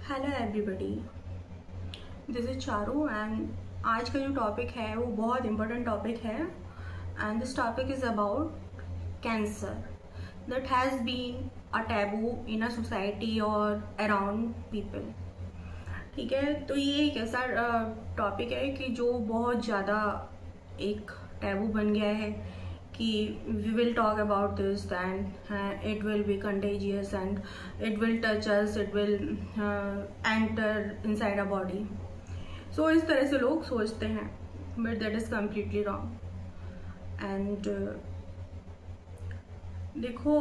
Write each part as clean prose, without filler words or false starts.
Hello everybody, this is Charu and आज का जो टॉपिक है वो बहुत इम्पोर्टेंट टॉपिक है and this topic is about cancer that has been a taboo in a society और अराउंड पीपल। ठीक है, तो ये एक ऐसा टॉपिक है कि जो बहुत ज़्यादा एक टैबू बन गया है कि we will talk about this and it will be contagious and it will touch us, it will enter inside our body. So इस तरह से लोग सोचते हैं, but that is completely wrong. And देखो,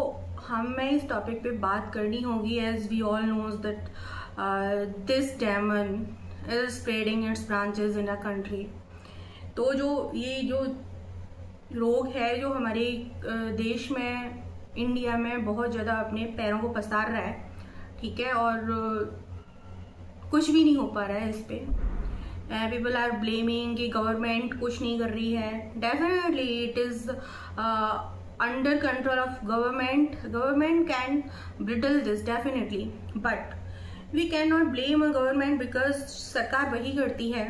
हमें इस टॉपिक पे बात करनी होगी as we all knows that this demon is spreading its branches in our country. तो ये जो रोग है जो हमारे देश में, इंडिया में बहुत ज़्यादा अपने पैरों को पसार रहा है, ठीक है, और कुछ भी नहीं हो पा रहा है इस पे। पीपल आर ब्लेमिंग कि गवर्नमेंट कुछ नहीं कर रही है। Definitely it is under control of government. Government can brittle this definitely, but we can not blame a government because सरकार वही करती है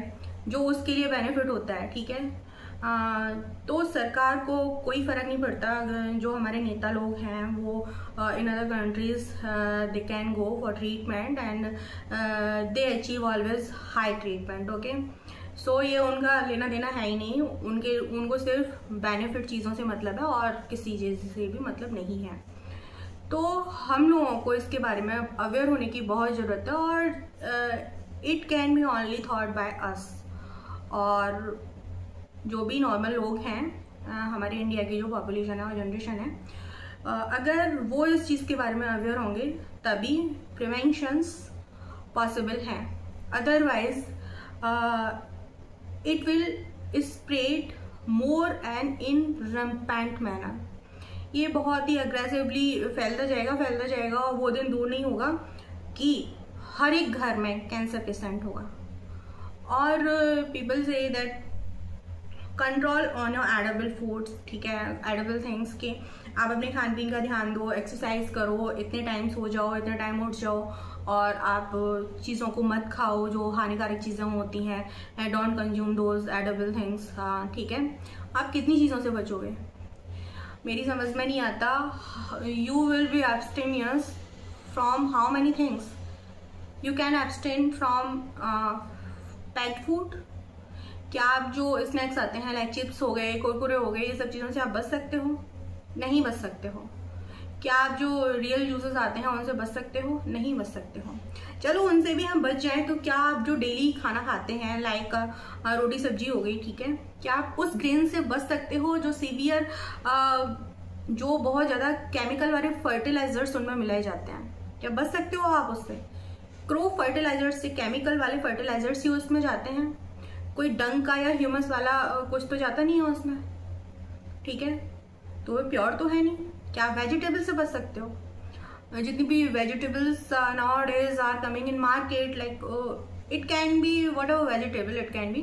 जो उसके लिए बेनिफिट होता है, ठीक है। तो सरकार को कोई फर्क नहीं पड़ता। जो हमारे नेता लोग हैं वो in other countries they can go for treatment and they achieve always high treatment, okay. So ये उनका लेना देना है ही नहीं, उनको सिर्फ बेनिफिट चीज़ों से मतलब है और किसी चीज़ से भी मतलब नहीं है। तो हम लोगों को इसके बारे में अवेयर होने की बहुत ज़रूरत है और it can B only thought by us. और जो भी नॉर्मल लोग हैं, हमारे इंडिया की जो पॉपुलेशन है और जनरेशन है, अगर वो इस चीज़ के बारे में अवेयर होंगे तभी प्रिवेंशंस पॉसिबल हैं। Otherwise it will spread more and in rampant manner. ये बहुत ही अग्रेसिवली फैलता जाएगा और वो दिन दूर नहीं होगा कि हर एक घर में कैंसर पेशेंट होगा। और people say that control on your edible foods, ठीक है, एडेबल थिंग्स के आप अपने खान पीन का ध्यान दो, एक्सरसाइज करो, इतने टाइम सो जाओ, इतने टाइम उठ जाओ, और आप चीज़ों को मत खाओ जो हानिकारक चीज़ें होती हैं। Don't consume those edible things, हाँ, ठीक है। आप कितनी चीज़ों से बचोगे मेरी समझ में नहीं आता। You will be abstemious from how many things. You can abstain from packed food. क्या आप जो स्नैक्स आते हैं लाइक चिप्स हो गए, कुरकुरे हो गए, ये सब चीज़ों से आप बच सकते हो? नहीं बच सकते हो। क्या आप जो रियल जूसेस आते हैं उनसे बच सकते हो? नहीं बच सकते हो। चलो उनसे भी हम बच जाएं, तो क्या आप जो डेली खाना खाते हैं लाइक रोटी सब्जी हो गई, ठीक है, क्या आप उस ग्रेन से बच सकते हो जो सीवियर जो बहुत ज़्यादा केमिकल वाले फर्टिलाइजर्स उनमें मिलाए जाते हैं? क्या बच सकते हो आप उससे? क्रो फर्टिलाइजर्स से, केमिकल वाले फर्टिलाइजर्स ही उसमें जाते हैं, कोई डंक का या ह्यूमस वाला कुछ तो जाता नहीं है उसमें, ठीक है, तो वो प्योर तो है नहीं। क्या वेजिटेबल से बच सकते हो? जितनी भी vegetables nowadays are coming in market, like it can be whatever vegetable it can be,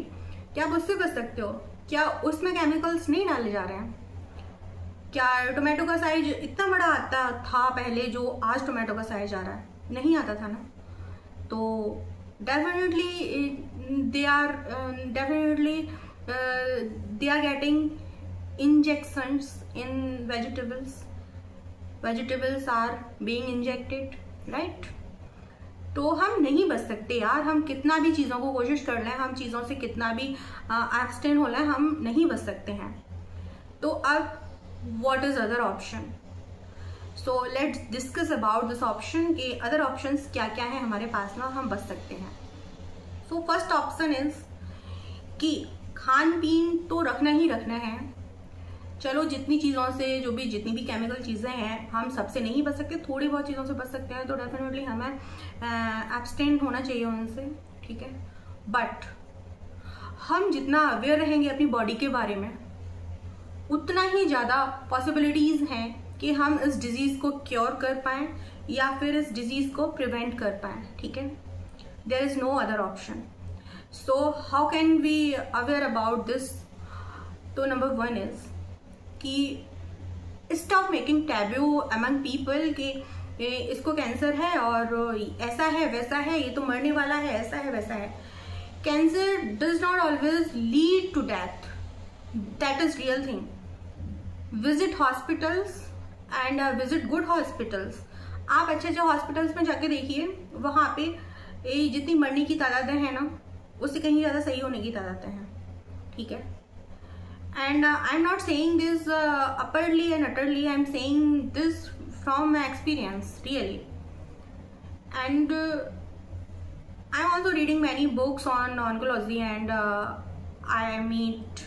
क्या आप उससे बच सकते हो? क्या उसमें केमिकल्स नहीं डाले जा रहे हैं? क्या टोमेटो का साइज इतना बड़ा आता था पहले जो आज टोमेटो का साइज आ रहा है? नहीं आता था ना। तो definitely they are getting injections in vegetables are being injected, right? तो हम नहीं बच सकते यार, हम कितना भी चीज़ों को कोशिश कर लें, हम चीज़ों से कितना भी एब्सटेन हो लें, हम नहीं बच सकते हैं। तो अब what is other option? So let's discuss about this option कि अदर ऑप्शंस क्या क्या है हमारे पास में, हम बच सकते हैं। So फर्स्ट ऑप्शन इज कि खान पीन तो रखना ही रखना है। चलो जितनी चीज़ों से, जितनी भी केमिकल चीज़ें हैं, हम सबसे नहीं बच सकते, थोड़ी बहुत चीज़ों से बच सकते हैं, तो डेफिनेटली हमें एब्सटेन होना चाहिए उनसे, ठीक है। बट हम जितना अवेयर रहेंगे अपनी बॉडी के बारे में, उतना ही ज़्यादा पॉसिबिलिटीज़ हैं कि हम इस डिजीज को क्योर कर पाएं या फिर इस डिजीज को प्रिवेंट कर पाएं, ठीक है। There is no other option. So how can we aware about this? तो नंबर 1 इज कि stop making taboo among people कि इसको कैंसर है और ऐसा है वैसा है, ये तो मरने वाला है, ऐसा है वैसा है। Cancer does not always lead to death, that is real thing. Visit hospitals and visit good hospitals. आप अच्छे अच्छे हॉस्पिटल्स में जाके देखिए, वहां पे जितनी मरने की तादादें हैं ना, उससे कहीं ज्यादा सही होने की तादादें हैं, ठीक है। And I am not saying this upperly and utterly, I am saying this from my experience, really. And I am also reading many books on oncology, and I meet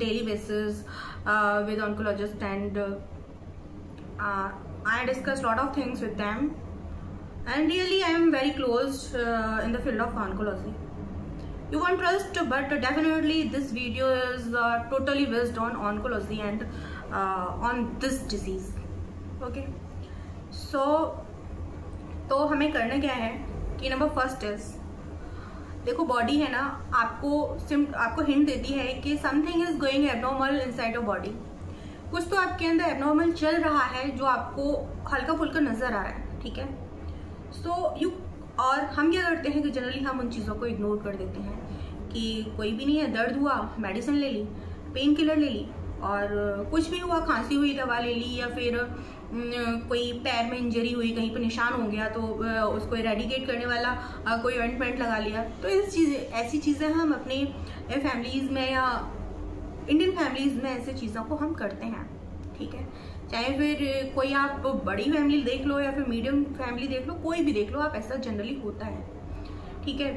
daily basis with oncologists, and I discuss lot of things with them, and really I am very close in the field of oncology. You won't trust, but definitely this video is totally based on oncology and on this disease. Okay, so तो हमें करना क्या है कि number first is, देखो body है ना, आपको हिंट देती है कि something is going abnormal inside your body. कुछ तो आपके अंदर एबनॉर्मल चल रहा है जो आपको हल्का फुल्का नजर आ रहा है, ठीक है। सो और हम क्या करते हैं कि जनरली हम उन चीज़ों को इग्नोर कर देते हैं कि कोई भी नहीं है, दर्द हुआ मेडिसिन ले ली, पेन किलर ले ली, और कुछ भी हुआ खांसी हुई दवा ले ली, या फिर कोई पैर में इंजरी हुई, कहीं पर निशान हो गया तो उसको इरेडिकेट करने वाला कोई ऑइंटमेंट लगा लिया। तो ऐसी चीज़ें हम अपने फैमिलीज़ में या इंडियन फैमिलीज़ में ऐसी चीज़ों को हम करते हैं, ठीक है। चाहे फिर कोई आप बड़ी फैमिली देख लो या फिर मीडियम फैमिली देख लो, कोई भी देख लो आप, ऐसा जनरली होता है, ठीक है,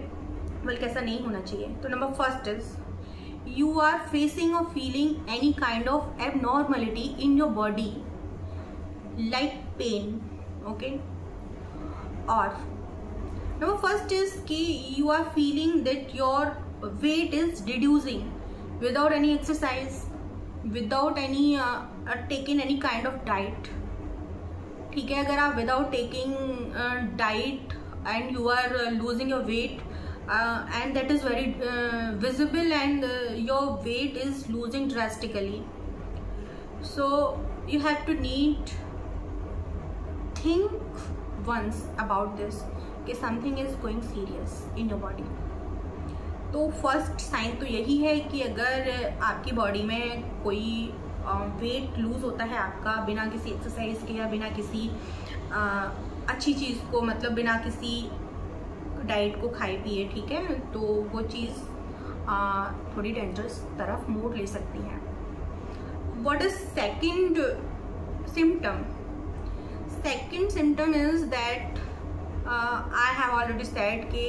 बल्कि ऐसा नहीं होना चाहिए। तो number first is you are facing और feeling any kind of abnormality in your body like pain, okay. और नंबर फर्स्ट इज कि you are feeling that your weight is reducing without any exercise, without any taking any kind of diet, ठीक है। अगर आप without taking diet and you are losing your weight and that is very visible, and your weight is losing drastically, so you have to think once about this कि something is going serious in your body। तो first sign तो यही है कि अगर आपकी body में कोई वेट लूज होता है आपका बिना किसी एक्सरसाइज के या बिना किसी अच्छी चीज़ को, मतलब बिना किसी डाइट को खाए पिए, ठीक है, तो वो चीज़ थोड़ी डेंजरस तरफ मोड़ ले सकती है। What is second symptom? Second symptom is that I have already said कि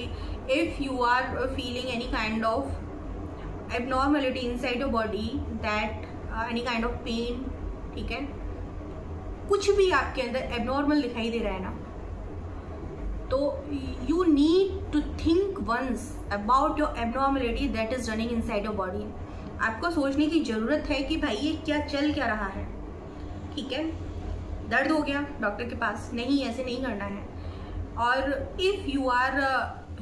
if you are feeling any kind of abnormality inside your body, that any kind of pain, ठीक है, कुछ भी आपके अंदर एबनॉर्मल दिखाई दे रहा है ना, तो you need to think once about your abnormality that is running inside your body. आपको सोचने की जरूरत है कि भाई ये क्या रहा है, ठीक है। दर्द हो गया, डॉक्टर के पास, नहीं ऐसे नहीं करना है। और if you are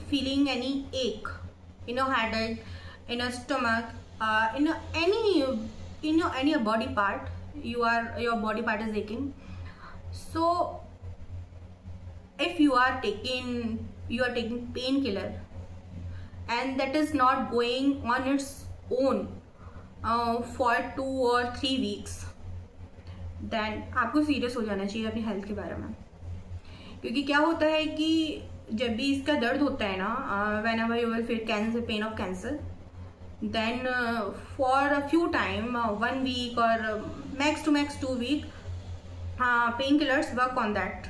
feeling any ache in your headache, in your stomach, in any body part, your body part is aching, so if you are taking painkiller and that is not going on its own for 2 or 3 weeks, then आपको serious हो जाना चाहिए अपनी health के बारे में। क्योंकि क्या होता है कि जब भी इसका दर्द होता है ना, whenever you will feel cancer, pain of cancer, then for a few time, 1 week or max to max 2 week, painkillers work on that,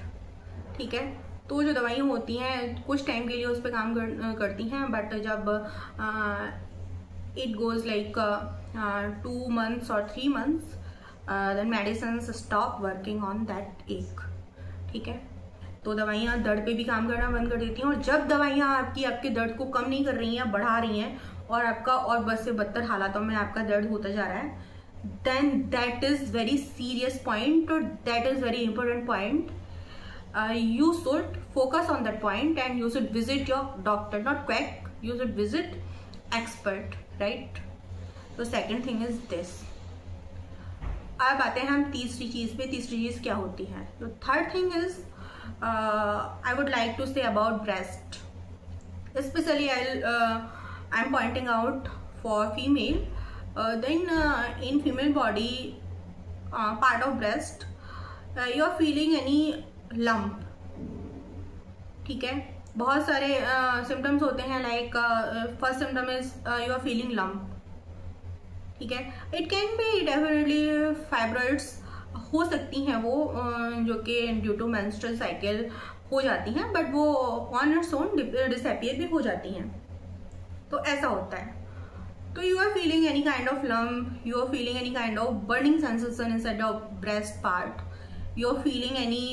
ठीक है। तो जो दवाइयाँ होती हैं कुछ टाइम के लिए उस पर काम करती हैं, बट जब it goes like 2 months or 3 months, then medicines stop working on that ache, ठीक है। तो दवाइयाँ दर्द पे भी काम करना बंद कर देती हैं, और जब दवाइयाँ आपके दर्द को कम नहीं कर रही हैं, बढ़ा रही हैं, और आपका और बस से बदतर हालातों में आपका दर्द होता जा रहा है, then that is very serious point, or that is very important point. You should focus on that point and you should visit your doctor, not quack, you should visit expert, right? So second thing is this. अब आते हैं हम तीसरी चीज पे। तीसरी चीज क्या होती है? तो third thing is I would like to say about breast. Especially I'm pointing out for female. Then in female body part of breast, you are feeling any lump. ठीक है, बहुत सारे सिम्टम्स होते हैं. Like first symptom is you are feeling lump. ठीक है, it can be definitely fibroids हो सकती हैं वो, जो कि ड्यू टू मेंस्ट्रुअल साइकिल हो जाती हैं, बट वो ऑन इट्स ओन डिसअपियर भी हो जाती हैं. तो ऐसा होता है. तो you are feeling any kind of lump, you are feeling any kind of burning sensation inside of breast part, you are feeling any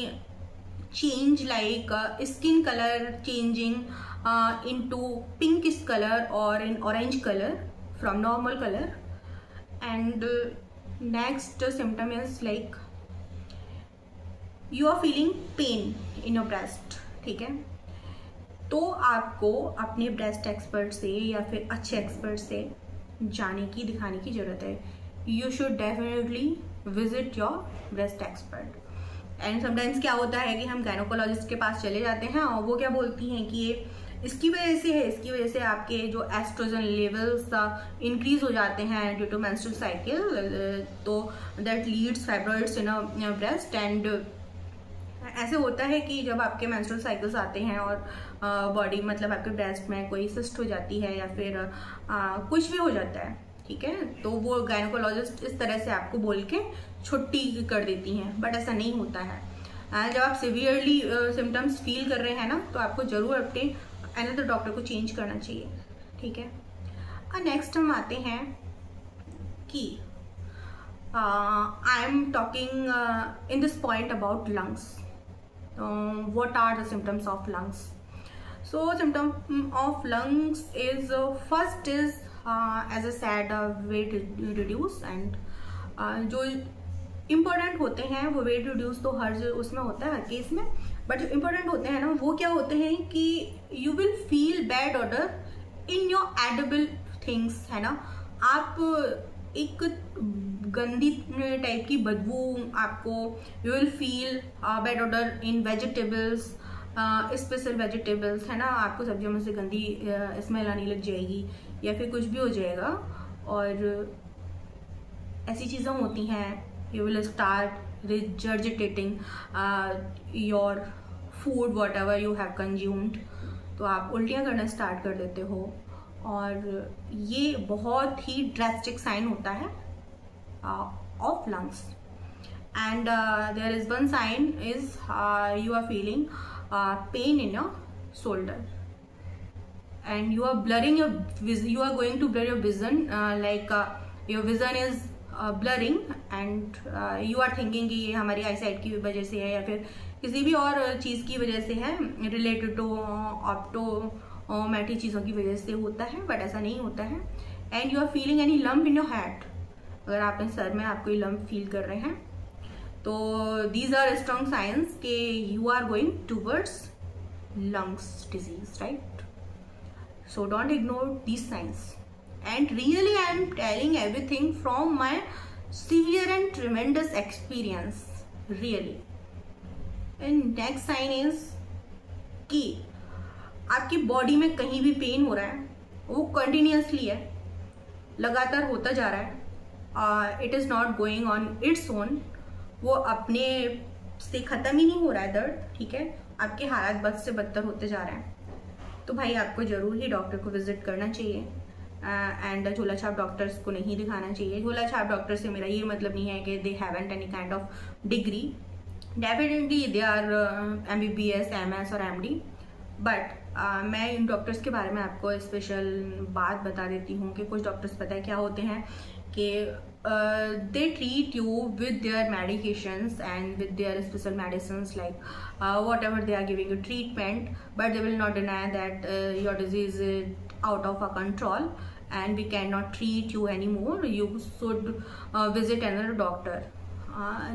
change like skin color changing into pinkish color or in orange color from normal color. And next symptom is like you are feeling pain in your breast. ठीक है, तो आपको अपने breast expert से या फिर अच्छे expert से जाने की दिखाने की जरूरत है. You should definitely visit your breast expert. And sometimes क्या होता है कि हम गायनोकोलॉजिस्ट के पास चले जाते हैं और वो क्या बोलती हैं कि ये इसकी वजह से है, इसकी वजह से आपके जो एस्ट्रोजन लेवल्स इंक्रीज हो जाते हैं ड्यू टू मेंस्ट्रुअल साइकिल, तो that leads fibroids in a breast. And ऐसे होता है कि जब आपके मेंस्ट्रुअल साइकिल्स आते हैं और बॉडी मतलब आपके ब्रेस्ट में कोई सिस्ट हो जाती है या फिर कुछ भी हो जाता है, ठीक है, तो वो गायनोकोलॉजिस्ट इस तरह से आपको बोल के छुट्टी कर देती हैं. बट ऐसा नहीं होता है. जब आप सिवियरली सिम्टम्स फील कर रहे हैं ना, तो आपको जरूर अपने अनदर डॉक्टर को चेंज करना चाहिए. ठीक है, नेक्स्ट हम आते हैं कि I am talking in this point about lungs. What are the symptoms of lungs? So symptom of lungs is first is as I said weight reduce. and जो इम्पोर्टेंट होते हैं वो वेट रिड्यूस तो हर उसमें होता है, हर केस में. But जो इम्पोर्टेंट होते हैं ना, वो क्या होते हैं कि you will feel bad order in your edible things, है ना. आप एक गंदी टाइप की बदबू आपको, you will feel bad order in vegetables, special vegetables, है ना. आपको सब्जियों में से गंदी स्मेल आने लग जाएगी या फिर कुछ भी हो जाएगा. और ऐसी चीज़ें होती हैं. You will start regurgitating your food whatever you have consumed. तो आप उल्टियाँ करना स्टार्ट कर देते हो. और ये बहुत ही ड्रास्टिक साइन होता है of lungs. And there is one sign is you are feeling pain in your shoulder and you are blurring your vision, you are going to blur your vision, like your vision is blurring and you are thinking कि ये हमारी आई site की वजह से है या फिर किसी भी और चीज़ की वजह से है, रिलेटेड टू ऑप्टोमेट्री चीज़ों की वजह से होता है. बट ऐसा नहीं होता है. And you are feeling any lump in your head. अगर आप सर में आप कोई लम्प फील कर रहे हैं, तो these are strong signs कि you are going towards lungs disease, right? So don't ignore these signs. And really I am telling everything from my severe and tremendous experience, really. And next sign is कि आपकी body में कहीं भी pen हो रहा है, वो continuously है, लगातार होता जा रहा है. It is not going on its own. वो अपने से ख़त्म ही नहीं हो रहा है दर्द. ठीक है, आपके हालात बद से बदतर होते जा रहे हैं. तो भाई आपको ज़रूर ही डॉक्टर को विजिट करना चाहिए. एंड झोला छाप डॉक्टर्स को नहीं दिखाना चाहिए. झोला छाप डॉक्टर से मेरा ये मतलब नहीं है कि they haven't any kind of degree. Definitely they are MBBS, MS और MD. बट मैं इन डॉक्टर्स के बारे में आपको स्पेशल बात बता देती हूँ कि कुछ डॉक्टर्स पता है क्या होते हैं कि they treat you with their medications and with their special medicines, like whatever they are giving you treatment, but they will not deny that your disease is out of our control and we cannot treat you anymore. You should visit another doctor.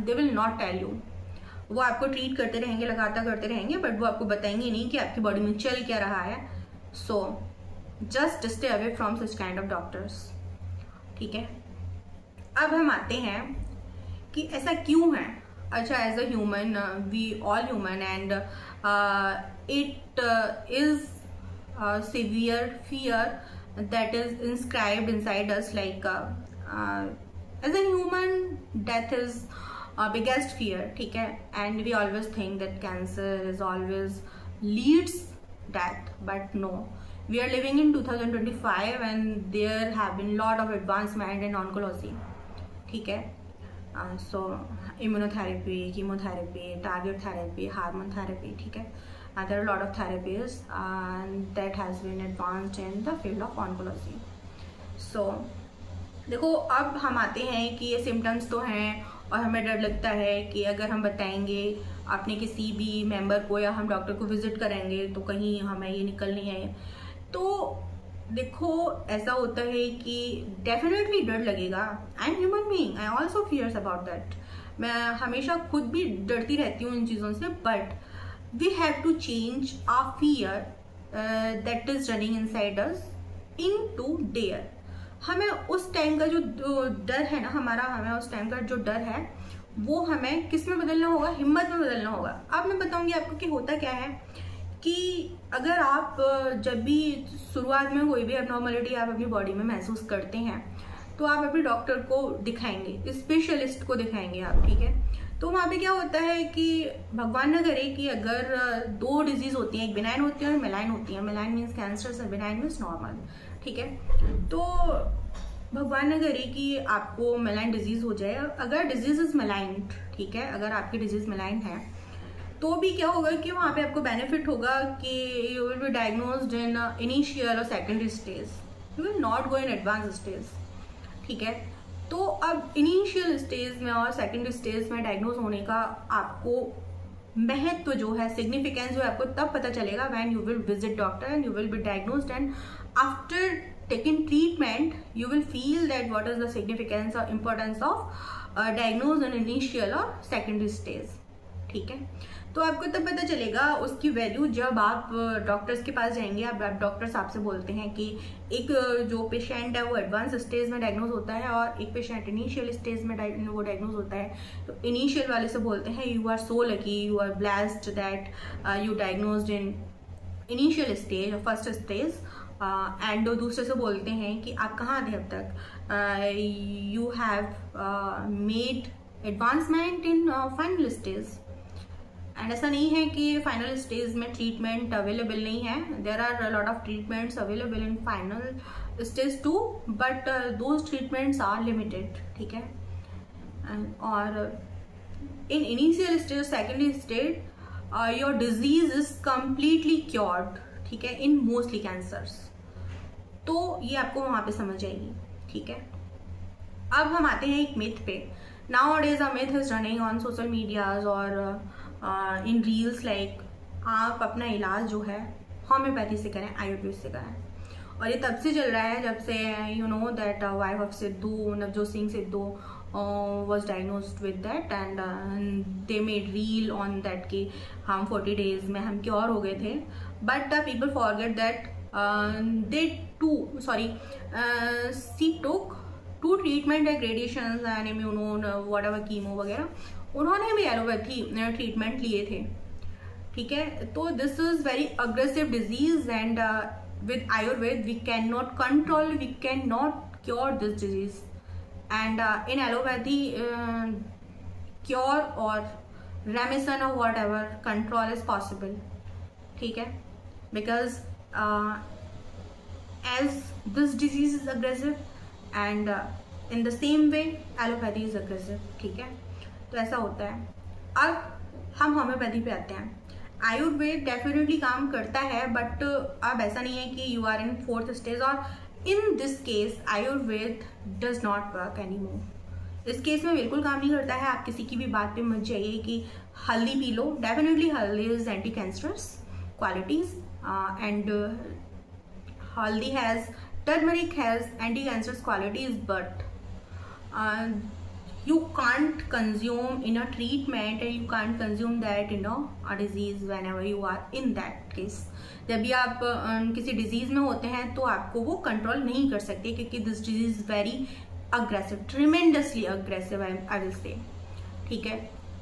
They will not tell you. वो आपको treat करते रहेंगे, लगातार करते रहेंगे, but वो आपको बताएंगे नहीं कि आपकी बॉडी में चल क्या रहा है. So just stay away from such kind of doctors. ठीक है, अब हम आते हैं कि ऐसा क्यों है. अच्छा, as a human, we all human, and it is severe fear that is inscribed inside us, like as a human, death is biggest fear, ठीक है, and we always think that cancer is always leads death, but no, we are living in 2025 and there have been lot of advancement in oncology, ठीक है, so immunotherapy, chemotherapy, target therapy, hormone therapy, ठीक है, there are a lot of therapies that has been advanced in the field of oncology. So देखो, अब हम आते हैं कि ये सिम्टम्स तो हैं और हमें डर लगता है कि अगर हम बताएंगे अपने किसी भी मेंबर को या हम डॉक्टर को विजिट करेंगे तो कहीं हमें ये निकल नहीं आए। तो देखो, ऐसा होता है कि डेफिनेटली डर लगेगा। I am human being, I also fears about that. मैं हमेशा खुद भी डरती रहती हूँ इन चीज़ों से, but we have to change our fear that is running inside us into dare. हमें उस टाइम का जो डर है ना हमें उस टाइम का जो डर है वो हमें किस में बदलना होगा? हिम्मत में बदलना होगा। अब मैं बताऊंगी आपको कि होता क्या है कि अगर आप जब भी शुरुआत में कोई भी एबनॉर्मलिटी आप अपनी बॉडी में महसूस करते हैं तो आप अपने डॉक्टर को दिखाएंगे, स्पेशलिस्ट को दिखाएंगे आप, ठीक है। तो वहाँ पे क्या होता है कि भगवान न करे कि अगर दो डिजीज होती हैं, एक बिनाइन होती है और मेलाइन होती है। मेलाइन मीन्स कैंसर और बिनाइन मीन्स नॉर्मल, ठीक है। तो भगवान न करे कि आपको मेलाइन डिजीज हो जाए। अगर डिजीज इज मेलाइन, ठीक है, अगर आपकी डिजीज मेलाइन है तो भी क्या होगा कि वहाँ पे आपको बेनिफिट होगा कि you will be diagnosed in initial और secondary stage, you will not go in advance stage, ठीक है। तो अब इनिशियल स्टेज में और सेकेंडरी स्टेज में डायग्नोज होने का आपको महत्व जो है, सिग्निफिकेंस जो है, आपको तब पता चलेगा when you will visit doctor and you will be diagnosed, and after taking treatment you will feel that what is the significance और importance of diagnose in initial और सेकेंडरी स्टेज, ठीक है। तो आपको तब पता चलेगा उसकी वैल्यू जब आप डॉक्टर्स के पास जाएंगे। आप डॉक्टर्स आपसे बोलते हैं कि एक जो पेशेंट है वो एडवांस स्टेज में डायग्नोज होता है और एक पेशेंट इनिशियल स्टेज में वो डायग्नोज होता है। तो इनिशियल वाले से बोलते हैं you are so lucky, you are blessed that you diagnosed in initial stage और फर्स्ट स्टेज, एंड दूसरे से बोलते हैं कि आप कहाँ थे अब तक, you have made advancement in final stage. And ऐसा नहीं है कि फाइनल स्टेज में ट्रीटमेंट अवेलेबल नहीं है, there are lot of treatments available in final stage 2, but those treatments are limited, ठीक है। और in initial stage, secondary stage, your disease is completely cured, ठीक है, इन मोस्टली कैंसर्स। तो ये आपको वहां पे समझ आएगी, ठीक है। अब हम आते हैं एक मिथ पे। Nowadays a myth is running on social medias और इन रील्स, लाइक आप अपना इलाज जो है होम्योपैथी से करें, आयुर्वेद से करें। और ये तब से चल रहा है जब से you know that wife of Sidhu, Navjot Singh Sidhu was diagnosed with that and they made reel on that कि हम 40 days में हम क्योर हो गए थे। but people forget that she took 2 treatment like radiations and immuno whatever chemo वगैरह, उन्होंने भी एलोपैथी ट्रीटमेंट लिए थे, ठीक है। तो this is very aggressive disease and with Ayurveda we can not control, we can not cure this disease, and in allopathy cure और remission और whatever control is possible, ठीक है। Because as this disease is aggressive and in the same way allopathy is aggressive, ठीक है। तो ऐसा होता है। अब हम होम्योपैथी पे आते हैं। आयुर्वेद डेफिनेटली काम करता है, बट अब ऐसा नहीं है कि you are in 4th stage, और in this case Ayurveda does not work any more. इस केस में बिल्कुल काम नहीं करता है। आप किसी की भी बात पे मत जाइए कि हल्दी पी लो। डेफिनेटली हल्दी is anti cancerous qualities and हल्दी has, turmeric has anti-cancerous qualities, but you can't consume in a treatment and you can't consume that in a disease whenever you are in that case. जब भी आप किसी disease में होते हैं तो आपको वो कंट्रोल नहीं कर सकते, क्योंकि this disease very aggressive, tremendously aggressive I will say, ठीक है।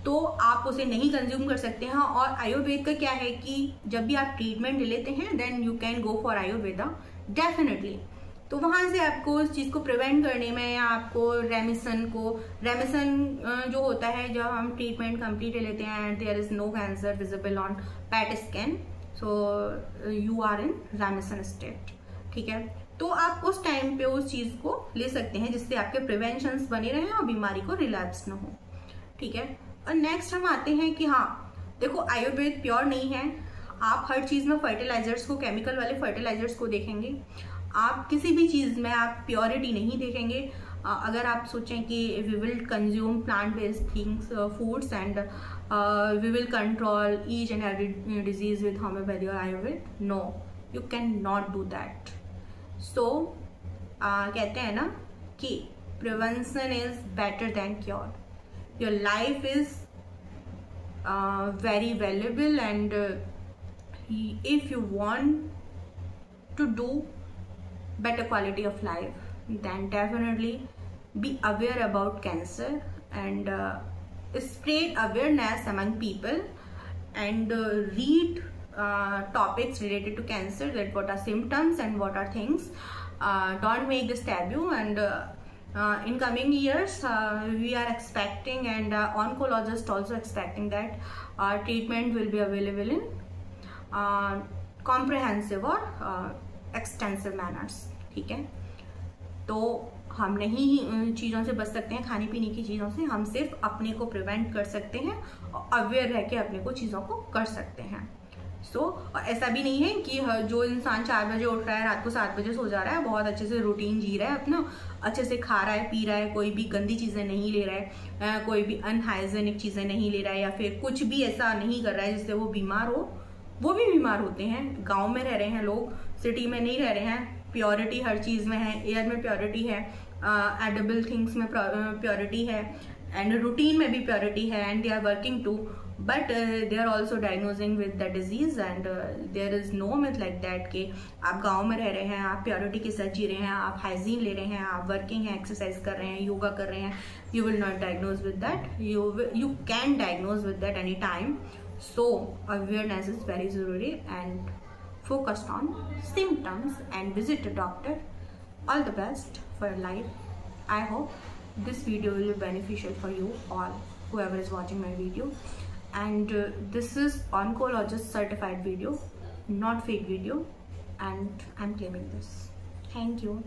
तो आप उसे नहीं कंज्यूम कर सकते हैं। और आयुर्वेद का क्या है कि जब भी आप ट्रीटमेंट ले लेते हैं then you can go for Ayurveda definitely. तो वहाँ से आपको उस चीज़ को प्रिवेंट करने में या आपको रेमिशन जो होता है जब हम ट्रीटमेंट कंप्लीट ले लेते हैं and there is no cancer visible on PET scan, so you are in remission state, ठीक है। तो आप उस टाइम पे उस चीज़ को ले सकते हैं जिससे आपके प्रिवेंशंस बने रहें और बीमारी को रिलैप्स न हो, ठीक है। और नेक्स्ट हम आते हैं कि हाँ देखो आयुर्वेद प्योर नहीं है। आप हर चीज़ में फर्टिलाइजर्स को, केमिकल वाले फर्टिलाइजर्स को देखेंगे, आप किसी भी चीज़ में आप प्योरिटी नहीं देखेंगे। अगर आप सोचें कि we will consume plant based things foods and we will control each and every disease with homeopathy और Ayurveda, no you can not do that. So कहते हैं ना कि prevention is better than cure. Your life is very valuable and if you want to do better quality of life, then definitely be aware about cancer and spread awareness among people and read topics related to cancer, that what are symptoms and what are things. Don't make this taboo, and in coming years we are expecting and oncologists also expecting that treatment will be available in comprehensive or extensive manners, ठीक है। तो हम नहीं चीज़ों से बच सकते हैं, खाने पीने की चीज़ों से, हम सिर्फ अपने को प्रिवेंट कर सकते हैं और अवेयर रह के अपने को चीज़ों को कर सकते हैं। और ऐसा भी नहीं है कि जो इंसान 4 बजे उठ रहा है, रात को 7 बजे सो जा रहा है, बहुत अच्छे से रूटीन जी रहा है अपना, अच्छे से खा रहा है, पी रहा है, कोई भी गंदी चीज़ें नहीं ले रहा है, कोई भी अनहाइजेनिक चीज़ें नहीं ले रहा है, या फिर कुछ भी ऐसा नहीं कर रहा है जिससे वो बीमार हो। वो भी बीमार होते हैं। गांव में रह रहे हैं लोग, सिटी में नहीं रह रहे हैं। प्योरिटी हर चीज़ में है, एयर में प्योरिटी है, एडिबल थिंग्स में प्योरिटी है, एंड रूटीन में भी प्योरिटी है, and they are working too, but they are also diagnosing with the disease. And there is no myth like that कि आप गाँव में रह रहे हैं, आप प्योरिटी के साथ जी रहे हैं, आप हाइजीन ले रहे हैं, आप वर्किंग है, एक्सरसाइज कर रहे हैं, योगा कर रहे हैं, you will not diagnose with that. You can diagnose with that any time. So awareness is very zaruri and focused on symptoms and visit a doctor. All the best for your life. I hope this video will be beneficial for you all, whoever is watching my video. And this is oncologist certified video, not fake video, and I'm claiming this. Thank you.